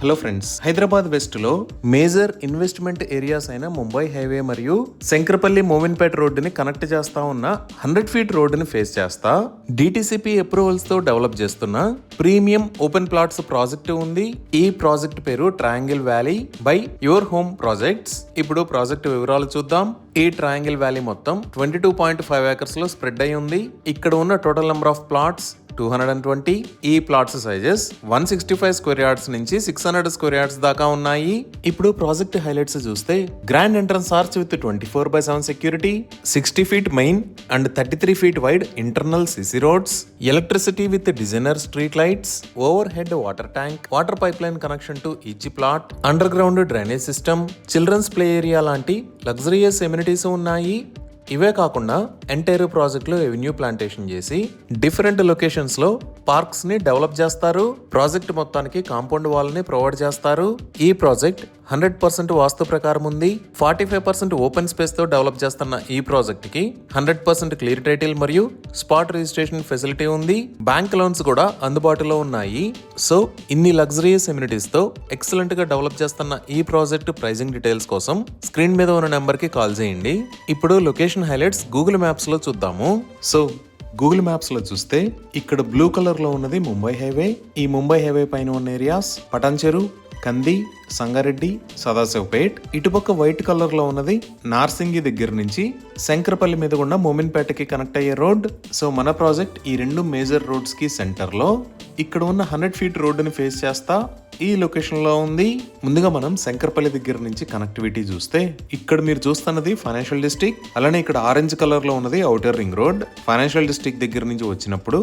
Hello friends, Hyderabad west లో major investment areas అయిన Mumbai highway మరియు శంకరపల్లి మోమిన్పేట రోడ్డుని కనెక్ట్ చేస్తా ఉన్న 100 ఫీట్ రోడ్డుని ఫేస్ చేస్తా డిటిసిపి అప్రూవల్స్ తో డెవలప్ చేస్తున్న ప్రీమియం ఓపెన్ ప్లాట్స్ ప్రాజెక్ట్ ఉంది. ఈ ప్రాజెక్ట్ పేరు triangle valley by your home projects. ఇప్పుడు ప్రాజెక్ట్ వివరాలు చూద్దాం. ఈ ట్రయాంగిల్ వ్యాలీ మొత్తం 22.5 ఏకర్స్ లో స్ప్రెడ్ అయి ఉంది. ఇక్కడ ఉన్న టోటల్ నెంబర్ ఆఫ్ ప్లాట్స్ 220. ఈ ప్లాట్స్ సైజెస్ 165 స్క్వేర్ యార్డ్స్ నుంచి 600 స్క్వేర్ యార్డ్స్ దాకా ఉన్నాయి. ఇప్పుడు ప్రాజెక్ట్ హైలైట్స్ చూస్తే grand entrance arch with 24/7 security, 60 feet main and 33 feet wide internal CC roads, electricity with designer street lights, overhead water tank, water pipeline connection to each plot, underground drainage system, children's play area లాంటి luxurious amenities ఉన్నాయి. ఇవే కాకుండా entire project లో avenue plantation చేసి different locations లో parks ని develop చేస్తారు. Project మొత్తానికి కాంపౌండ్ వాల్ ని ప్రొవైడ్ చేస్తారు. ఈ ప్రాజెక్ట్ 100% వాస్తు ప్రకారం ఉంది. 45% ఓపెన్ స్పేస్ తో డెవలప్ చేస్తున్న ఈ ప్రాజెక్ట్ కి 100% క్లియర్ టైటిల్ మరియు స్పాట్ రిజిస్ట్రేషన్ ఫెసిలిటీ ఉంది. బ్యాంక్ లోన్స్ కూడా అందుబాటులో ఉన్నాయి. సో ఇన్ని లగ్జరియస్ ఎమ్యూనిటీస్ తో ఎక్సలెంట్ గా డెవలప్ చేస్తున్న ఈ ప్రాజెక్ట్ ప్రైజింగ్ డీటెయిల్స్ కోసం స్క్రీన్ మీద ఉన్న నెంబర్ కి కాల్ చేయండి. ఇప్పుడు లొకేషన్ హైలైట్స్ గూగుల్ మ్యాప్స్ లో చూద్దాము. సో గూగుల్ మ్యాప్స్ లో చూస్తే ఇక్కడ బ్లూ కలర్ లో ఉన్నది ముంబై హైవే. ఈ ముంబై హైవే పైన ఉన్న ఏరియాస్ పటాన్చెరు, కంది, సంగారెడ్డి, సదాశివపేట్. ఇటుపక్క వైట్ కలర్ లో ఉన్నది నార్సింగి దగ్గర నుంచి శంకరపల్లి మీద గుండా మోమిన్పేటకి కనెక్ట్ అయ్యే రోడ్. సో మన ప్రాజెక్ట్ ఈ రెండు మేజర్ రోడ్స్ కి సెంటర్ లో ఇక్కడ ఉన్న 100 ఫీట్ రోడ్డుని ఫేస్ చేస్తా ఈ లొకేషన్ లో ఉంది. ముందుగా మనం శంకరపల్లి దగ్గర నుంచి కనెక్టివిటీ చూస్తే ఇక్కడ మీరు చూస్తున్నది ఫైనాన్షియల్ డిస్ట్రిక్ట్. అలానే ఇక్కడ ఆరెంజ్ కలర్ లో ఉన్నది outer ring road. Financial district దగ్గర నుంచి వచ్చినప్పుడు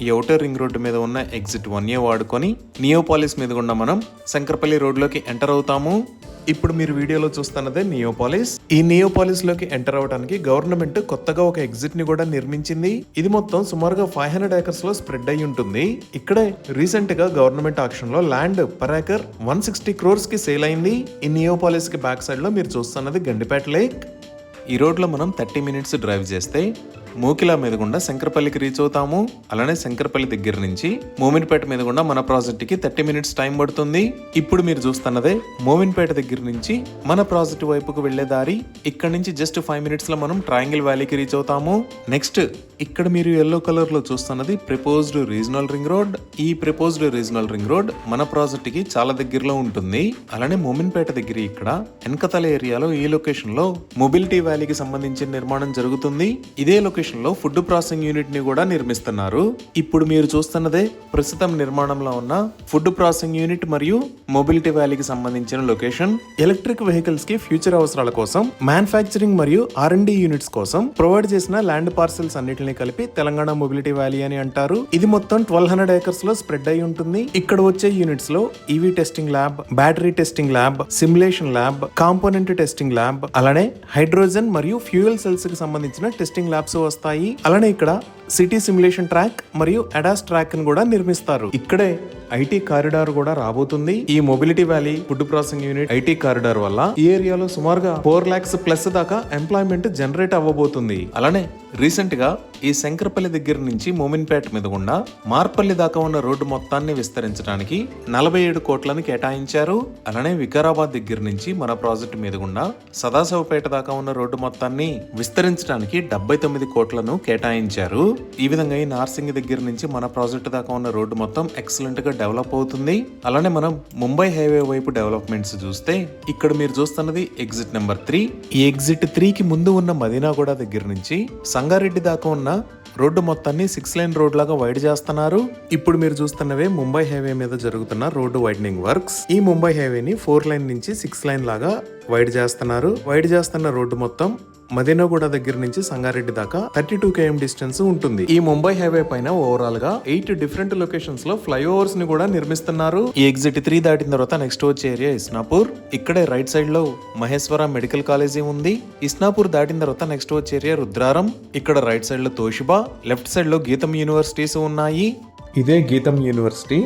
ఈ ఔటర్ రింగ్ రోడ్డు మీద ఉన్న ఎగ్జిట్ 1A వాడుకొని నియోపాలిస్ మీద గుండా మనం శంకరపల్లి రోడ్లోకి ఎంటర్ అవుతాము. ఇప్పుడు మీరు వీడియోలో చూస్తున్నదే నియోపాలిస్. ఈ నియోపాలిస్ లోకి ఎంటర్ అవడానికి గవర్నమెంట్ కొత్తగా ఒక ఎగ్జిట్ ని కూడా నిర్మించింది. ఇది మొత్తం సుమారుగా 500 ఏకర్స్ లో స్ప్రెడ్ అయి ఉంటుంది. ఇక్కడే రీసెంట్ గా గవర్నమెంట్ ఆక్షన్ లో ల్యాండ్ పర్ ఏకర్ 160 crores కి సేల్ అయింది. ఈ నియోపాలిస్ కి బ్యాక్ సైడ్ లో మీరు చూస్తున్నది గండిపేట లేక్. ఈ రోడ్ లో మనం 30 minutes డ్రైవ్ చేస్తే మూకిలా మీద గుండా శంకరపల్లికి రీచ్ అవుతాము. అలానే శంకరపల్లి దగ్గర నుంచి మోమిన్పేట మీద గుండా మన ప్రాజెక్ట్ కి 30 minutes టైం పడుతుంది. ఇప్పుడు మీరు చూస్తున్నదే మోమిన్పేట దగ్గర నుంచి మన ప్రాజెక్ట్ వైపుకు వెళ్లే దారి. ఇక్కడ నుంచి జస్ట్ 5 minutes లో మనం ట్రయాంగిల్ వ్యాలీకి రీచ్ అవుతాము. నెక్స్ట్ ఇక్కడ మీరు ఎల్లో కలర్ లో చూస్తున్నది ప్రపోజ్డ్ రీజనల్ రింగ్ రోడ్. ఈ ప్రపోజ్డ్ రీజనల్ రింగ్ రోడ్ మన ప్రాజెక్ట్ కి చాలా దగ్గరలో ఉంటుంది. అలానే మోమిన్పేట దగ్గర ఇక్కడ ఎన్కతల ఏరియాలో ఈ లొకేషన్ లో మొబిలిటీ వ్యాలీకి సంబంధించిన నిర్మాణం జరుగుతుంది. ఇదే లొకేషన్ లో ఫుడ్ ప్రాసెసింగ్ యూనిట్ ని కూడా నిర్మిస్తున్నారు. ఇప్పుడు మీరు చూస్తున్నదే ప్రస్తుతం నిర్మాణంలో ఉన్న ఫుడ్ ప్రాసెసింగ్ యూనిట్ మరియు మొబిలిటీ వ్యాలీకి సంబంధించిన లొకేషన్. ఎలక్ట్రిక్ వెహికల్స్ కి ఫ్యూచర్ అవసరాల కోసం మ్యానుఫ్యాక్చరింగ్ మరియు R&D యూనిట్స్ కోసం ప్రొవైడ్ చేసిన ల్యాండ్ పార్సెల్స్ అన్నిటిని కలిపి తెలంగాణ మొబిలిటీ వ్యాలీ అని అంటారు. ఇది మొత్తం 1200 ఏకర్స్ లో స్ప్రెడ్ అయి ఉంటుంది. ఇక్కడ వచ్చే యూనిట్స్ లో EV testing lab, battery testing lab, simulation lab, component testing lab, అలానే హైడ్రోజన్ మరియు ఫ్యూయల్ సెల్స్ కి సంబంధించిన టెస్టింగ్ ల్యాబ్స్ వస్తాయి. అలానే ఇక్కడ సిటీ సిమ్యులేషన్ ట్రాక్ మరియు అడాస్ ట్రాక్ ని కూడా నిర్మిస్తారు. ఇక్కడే ఐటీ కారిడార్ కూడా రాబోతుంది. ఈ mobility valley food processing unit IT corridor వల్ల ఈ ఏరియాలో సుమారుగా 4 lakhs ప్లస్ దాకా ఎంప్లాయ్మెంట్ జనరేట్ అవ్వబోతుంది. అలానే రీసెంట్ గా ఈ శంకరపల్లి దగ్గర నుంచి మోమిన్పేట మీద గుండా మార్పల్లి దాకా ఉన్న రోడ్డు మొత్తాన్ని విస్తరించడానికి 47 కోట్లను కేటాయించారు. అలానే వికారాబాద్ దగ్గర నుంచి మన ప్రాజెక్ట్ మీద గుండా సదాశివపేట దాకా ఉన్న రోడ్డు మొత్తాన్ని విస్తరించడానికి 79 కోట్లను కేటాయించారు. ఈ విధంగా ఈ నార్సింగ్ దగ్గర నుంచి మన ప్రాజెక్ట్ దాకా ఉన్న రోడ్డు మొత్తం ఎక్సలెంట్ గా డెవలప్ అవుతుంది. అలానే మనం ముంబై హైవే వైపు డెవలప్మెంట్స్ చూస్తే ఇక్కడ మీరు చూస్తున్నది ఎగ్జిట్ నెంబర్ 3. ఈ ఎగ్జిట్ 3 కి ముందు ఉన్న మదీనాగూడ దగ్గర నుంచి సంగారెడ్డి దాకా ఉన్న రోడ్డు మొత్తాన్ని 6 lane రోడ్ లాగా వైడ్ చేస్తున్నారు. ఇప్పుడు మీరు చూస్తున్నవే ముంబై హైవే మీద జరుగుతున్న రోడ్డు వైడనింగ్ వర్క్స్. ఈ ముంబై హైవేని 4 lane నుంచి 6 lane లాగా వైడ్ చేస్తున్నారు. వైడ్ చేస్తున్న రోడ్డు మొత్తం మదీనాగూడ దగ్గర నుంచి సంగారెడ్డి దాకా 32 km డిస్టెన్స్ ఉంటుంది. ఈ ముంబై హైవే పైన ఓవరాల్ గా 8 డిఫరెంట్ లొకేషన్స్ లో ఫ్లైఓవర్స్ ని కూడా నిర్మిస్తున్నారు. ఈ ఎగ్జిట్ 3 దాటిన తర్వాత నెక్స్ట్ వచ్చే ఏరియా ఇస్నాపూర్. ఇక్కడే రైట్ సైడ్ లో మహేశ్వర మెడికల్ కాలేజీ ఉంది. ఇస్నాపూర్ దాటిన తర్వాత నెక్స్ట్ వచ్చే ఏరియా రుద్రారం. ఇక్కడ రైట్ సైడ్ లో తోషిబా, లెఫ్ట్ సైడ్ లో గీతం యూనివర్సిటీస్ ఉన్నాయి. ఇదే గీతం యూనివర్సిటీ.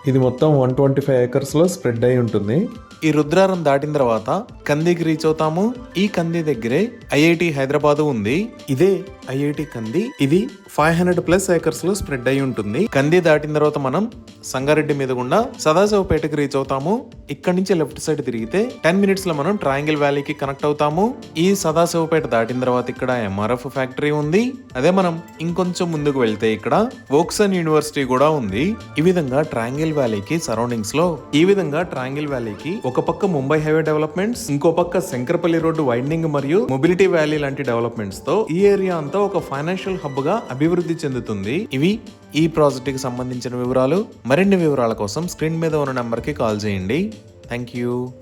ఇది మొత్తం 125 ఏకర్స్ లో స్ప్రెడ్ అయి ఉంటుంది. ఈ రుద్రారం దాటిన తర్వాత కందికి రీచ్ అవుతాము. ఈ కంది దగ్గరే ఐఐటి హైదరాబాద్ ఉంది. ఇదే ఐఐటి కంది. ఇది 500+ ఏకర్స్ లో స్ప్రెడ్ అయి ఉంటుంది. కంది దాటిన తర్వాత మనం సంగారెడ్డి మీద గుండా సదాశివపేటకి రీచ్ అవుతాము. ఇక్కడ నుంచి లెఫ్ట్ సైడ్ తిరిగితే 10 మినిట్స్ లో మనం ట్రయాంగిల్ వ్యాలీకి కనెక్ట్ అవుతాము. ఈ సదాశివపేట దాటిన తర్వాత ఇక్కడ ఎంఆర్ఎఫ్ ఫ్యాక్టరీ ఉంది. అదే మనం ఇంకొంచెం ముందుకు వెళ్తే ఇక్కడ వోక్సన్ యూనివర్సిటీ కూడా ఉంది. ఈ విధంగా ట్రయాంగిల్ వ్యాలీకి సరౌండింగ్స్ లో ఒక పక్క ముంబై హైవే డెవలప్మెంట్స్, ఇంకో పక్క శంకరపల్లి రోడ్డు వైడనింగ్ మరియు మొబిలిటీ వ్యాలీ లాంటి డెవలప్మెంట్స్ తో ఈ ఏరియా అంతా ఒక ఫైనాన్షియల్ హబ్ గా అభివృద్ధి చెందుతుంది. ఇవి ఈ ప్రాజెక్ట్ కి సంబంధించిన వివరాలు. మరిన్ని వివరాల కోసం స్క్రీన్ మీద ఉన్న నెంబర్ కి కాల్ చేయండి. Thank you.